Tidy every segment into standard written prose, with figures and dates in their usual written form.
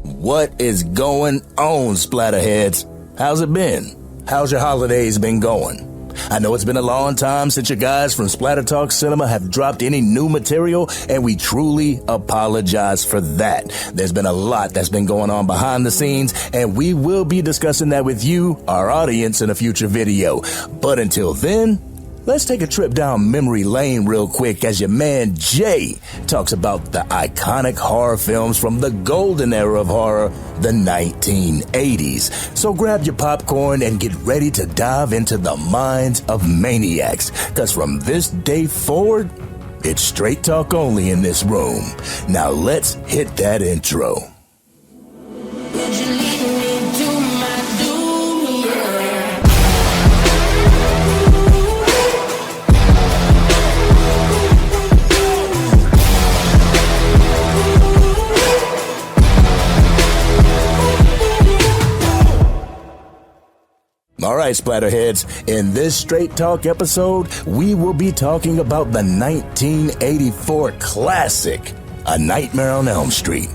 What is going on, Splatter Heads? How's it been? How's your holidays been going? I know it's been a long time since you guys from Splatter Talk Cinema have dropped any new material, and we truly apologize for that. There's been a lot that's been going on behind the scenes, and we will be discussing that with you, our audience, in a future video. But until then, let's take a trip down memory lane real quick as your man Jay talks about the iconic horror films from the golden era of horror, the 1980s. So grab your popcorn and get ready to dive into the minds of maniacs, because from this day forward, it's straight talk only in this room. Now let's hit that intro. All right, Splatterheads, in this Straight Talk episode, we will be talking about the 1984 classic, A Nightmare on Elm Street.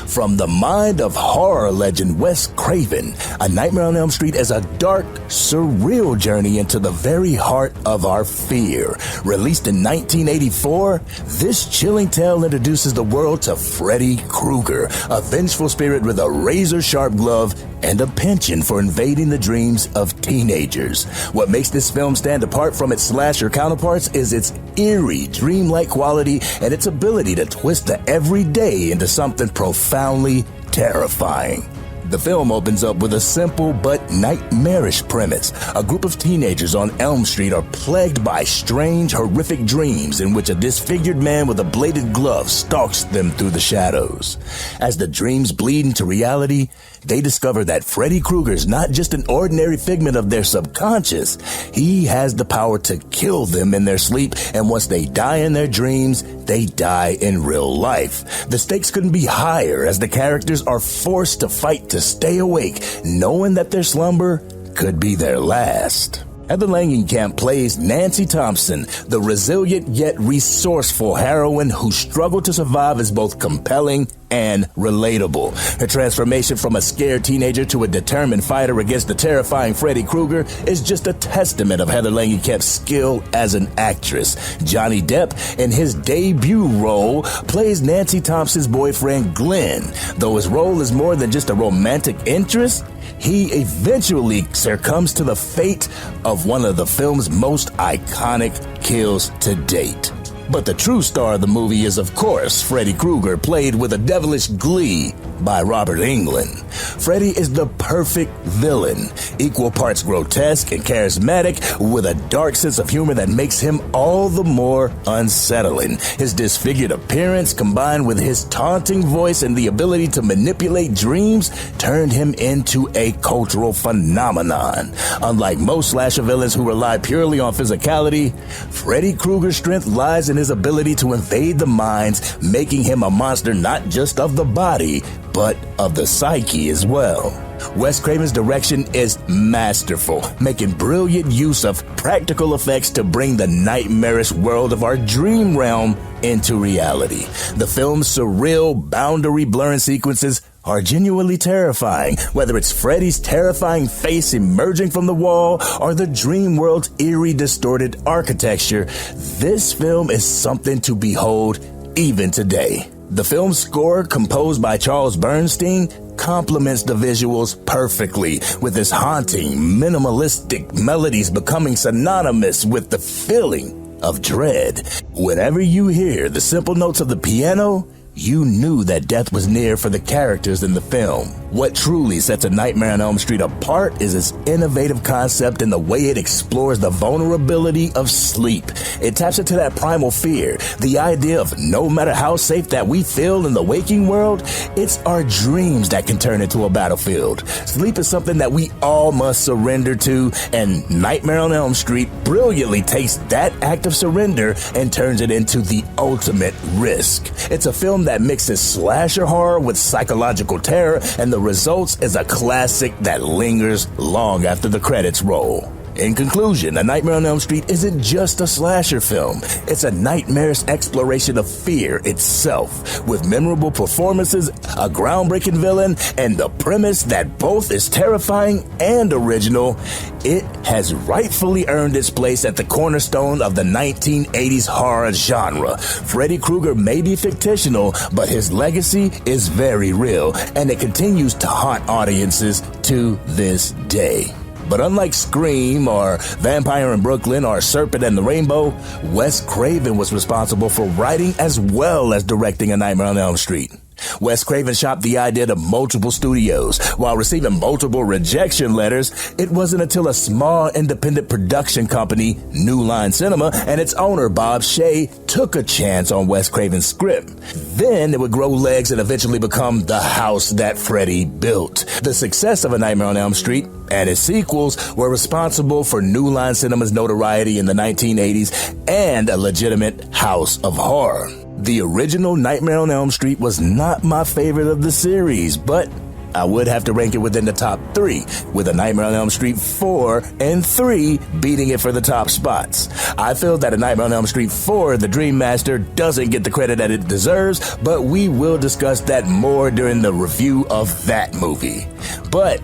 From the mind of horror legend Wes Craven, A Nightmare on Elm Street is a dark, surreal journey into the very heart of our fear. Released in 1984, this chilling tale introduces the world to Freddy Krueger, a vengeful spirit with a razor-sharp glove and a penchant for invading the dreams of teenagers. What makes this film stand apart from its slasher counterparts is its eerie, dreamlike quality and its ability to twist the everyday into something profoundly terrifying. The film opens up with a simple but nightmarish premise. A group of teenagers on Elm Street are plagued by strange, horrific dreams in which a disfigured man with a bladed glove stalks them through the shadows. As the dreams bleed into reality, they discover that Freddy Krueger is not just an ordinary figment of their subconscious. He has the power to kill them in their sleep, and once they die in their dreams, they die in real life. The stakes couldn't be higher as the characters are forced to fight to stay awake, knowing that their slumber could be their last. Heather Langenkamp plays Nancy Thompson, the resilient yet resourceful heroine who struggled to survive is both compelling and relatable. Her transformation from a scared teenager to a determined fighter against the terrifying Freddy Krueger is just a testament of Heather Langenkamp's skill as an actress. Johnny Depp, in his debut role, plays Nancy Thompson's boyfriend Glenn. Though his role is more than just a romantic interest, he eventually succumbs to the fate of one of the film's most iconic kills to date. But the true star of the movie is, of course, Freddy Krueger, played with a devilish glee by Robert Englund. Freddy is the perfect villain, equal parts grotesque and charismatic, with a dark sense of humor that makes him all the more unsettling. His disfigured appearance, combined with his taunting voice and the ability to manipulate dreams, turned him into a cultural phenomenon. Unlike most slasher villains who rely purely on physicality, Freddy Krueger's strength lies in his ability to invade the minds, making him a monster not just of the body, but of the psyche as well. Wes Craven's direction is masterful, making brilliant use of practical effects to bring the nightmarish world of our dream realm into reality. The film's surreal, boundary-blurring sequences are genuinely terrifying, whether it's Freddy's terrifying face emerging from the wall or the dream world's eerie, distorted architecture. This film is something to behold even today. The film's score, composed by Charles Bernstein, complements the visuals perfectly, with its haunting, minimalistic melodies becoming synonymous with the feeling of dread. Whenever you hear the simple notes of the piano, you knew that death was near for the characters in the film. What truly sets A Nightmare on Elm Street apart is its innovative concept and the way it explores the vulnerability of sleep. It taps into that primal fear, the idea of no matter how safe that we feel in the waking world, it's our dreams that can turn into a battlefield. Sleep is something that we all must surrender to, and Nightmare on Elm Street brilliantly takes that act of surrender and turns it into the ultimate risk. It's a film that mixes slasher horror with psychological terror, and the results is a classic that lingers long after the credits roll. In conclusion, A Nightmare on Elm Street isn't just a slasher film. It's a nightmarish exploration of fear itself, with memorable performances, a groundbreaking villain, and the premise that both is terrifying and original. It has rightfully earned its place at the cornerstone of the 1980s horror genre. Freddy Krueger may be fictional, but his legacy is very real, and it continues to haunt audiences to this day. But unlike Scream or Vampire in Brooklyn or Serpent and the Rainbow, Wes Craven was responsible for writing as well as directing A Nightmare on Elm Street. Wes Craven shopped the idea to multiple studios. While receiving multiple rejection letters, it wasn't until a small independent production company, New Line Cinema, and its owner, Bob Shaye, took a chance on Wes Craven's script. Then it would grow legs and eventually become the house that Freddy built. The success of A Nightmare on Elm Street and its sequels were responsible for New Line Cinema's notoriety in the 1980s and a legitimate house of horror. The original Nightmare on Elm Street was not my favorite of the series, but I would have to rank it within the top 3, with A Nightmare on Elm Street 4 and 3 beating it for the top spots. I feel that A Nightmare on Elm Street 4, The Dream Master, doesn't get the credit that it deserves, but we will discuss that more during the review of that movie. But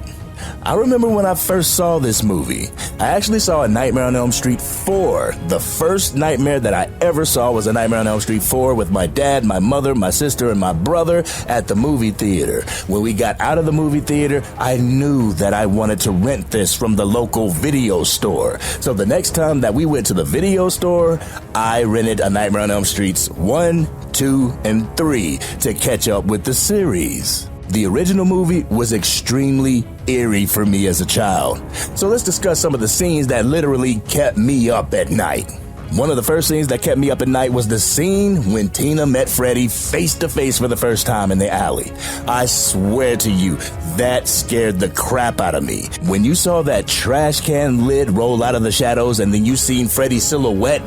I remember when I first saw this movie. I actually saw A Nightmare on Elm Street 4. The first nightmare that I ever saw was A Nightmare on Elm Street 4 with my dad, my mother, my sister, and my brother at the movie theater. When we got out of the movie theater, I knew that I wanted to rent this from the local video store. So the next time that we went to the video store, I rented A Nightmare on Elm Streets 1, 2, and 3 to catch up with the series. The original movie was extremely eerie for me as a child. So let's discuss some of the scenes that literally kept me up at night. One of the first scenes that kept me up at night was the scene when Tina met Freddy face to face for the first time in the alley. I swear to you, that scared the crap out of me. When you saw that trash can lid roll out of the shadows and then you seen Freddy's silhouette,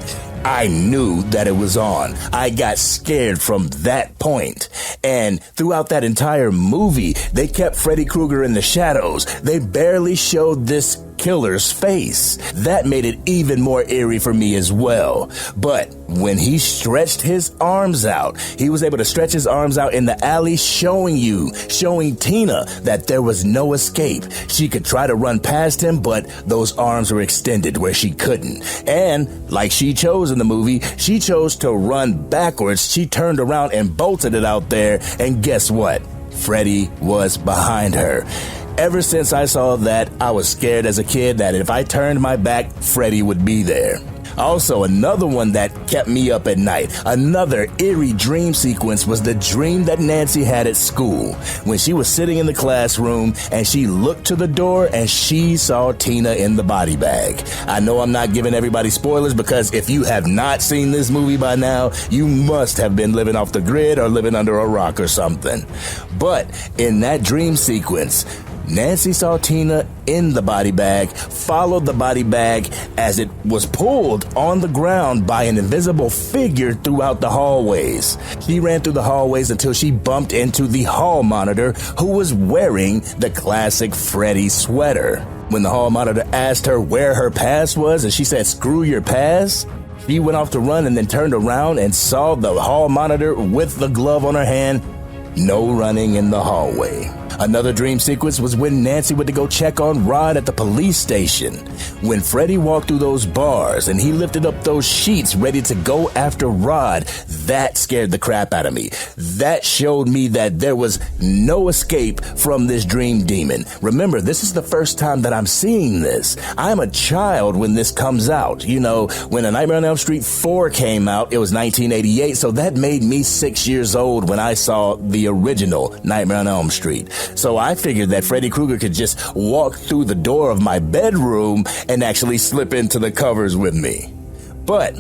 I knew that it was on. I got scared from that point. And throughout that entire movie, they kept Freddy Krueger in the shadows. They barely showed this killer's face. That made it even more eerie for me as well. But when he stretched his arms out, he was able to stretch his arms out in the alley, showing Tina that there was no escape. She could try to run past him, but those arms were extended where she couldn't. And like she chose in the movie, she chose to run backwards. She turned around and bolted it out there. And guess what? Freddy was behind her. Ever since I saw that, I was scared as a kid that if I turned my back, Freddy would be there. Also, another one that kept me up at night, another eerie dream sequence, was the dream that Nancy had at school when she was sitting in the classroom and she looked to the door and she saw Tina in the body bag. I know I'm not giving everybody spoilers because if you have not seen this movie by now, you must have been living off the grid or living under a rock or something. But in that dream sequence, Nancy saw Tina in the body bag, followed the body bag as it was pulled on the ground by an invisible figure throughout the hallways. She ran through the hallways until she bumped into the hall monitor, who was wearing the classic Freddy sweater. When the hall monitor asked her where her pass was and she said, "Screw your pass," she went off to run and then turned around and saw the hall monitor with the glove on her hand. No running in the hallway. Another dream sequence was when Nancy went to go check on Rod at the police station. When Freddy walked through those bars and he lifted up those sheets ready to go after Rod, that scared the crap out of me. That showed me that there was no escape from this dream demon. Remember, this is the first time that I'm seeing this. I'm a child when this comes out. You know, when A Nightmare on Elm Street 4 came out, it was 1988, so that made me 6 years old when I saw the original Nightmare on Elm Street. So I figured that Freddy Krueger could just walk through the door of my bedroom and actually slip into the covers with me. But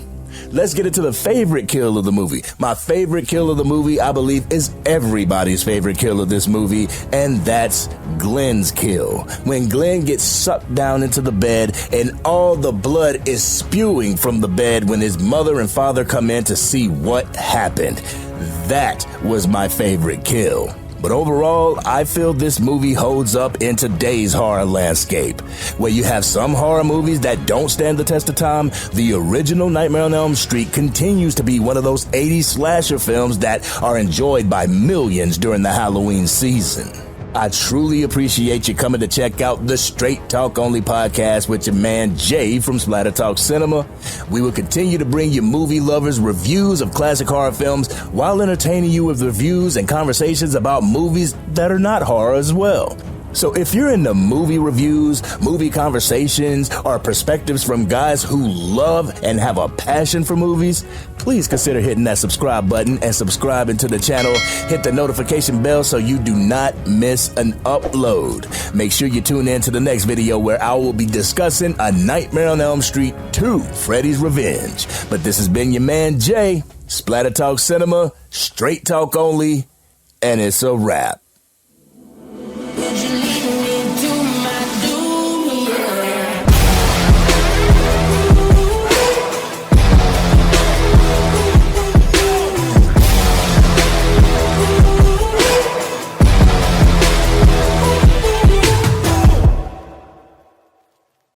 let's get into the favorite kill of the movie. My favorite kill of the movie, I believe, is everybody's favorite kill of this movie, and that's Glenn's kill. When Glenn gets sucked down into the bed and all the blood is spewing from the bed when his mother and father come in to see what happened. That was my favorite kill. But overall, I feel this movie holds up in today's horror landscape. Where you have some horror movies that don't stand the test of time, the original Nightmare on Elm Street continues to be one of those 80s slasher films that are enjoyed by millions during the Halloween season. I truly appreciate you coming to check out the Straight Talk Only podcast with your man Jay from Splatter Talk Cinema. We will continue to bring you movie lovers reviews of classic horror films while entertaining you with reviews and conversations about movies that are not horror as well. So if you're into movie reviews, movie conversations, or perspectives from guys who love and have a passion for movies, please consider hitting that subscribe button and subscribing to the channel. Hit the notification bell so you do not miss an upload. Make sure you tune in to the next video where I will be discussing A Nightmare on Elm Street 2, Freddy's Revenge. But this has been your man Jay, Splatter Talk Cinema, Straight Talk Only, and it's a wrap.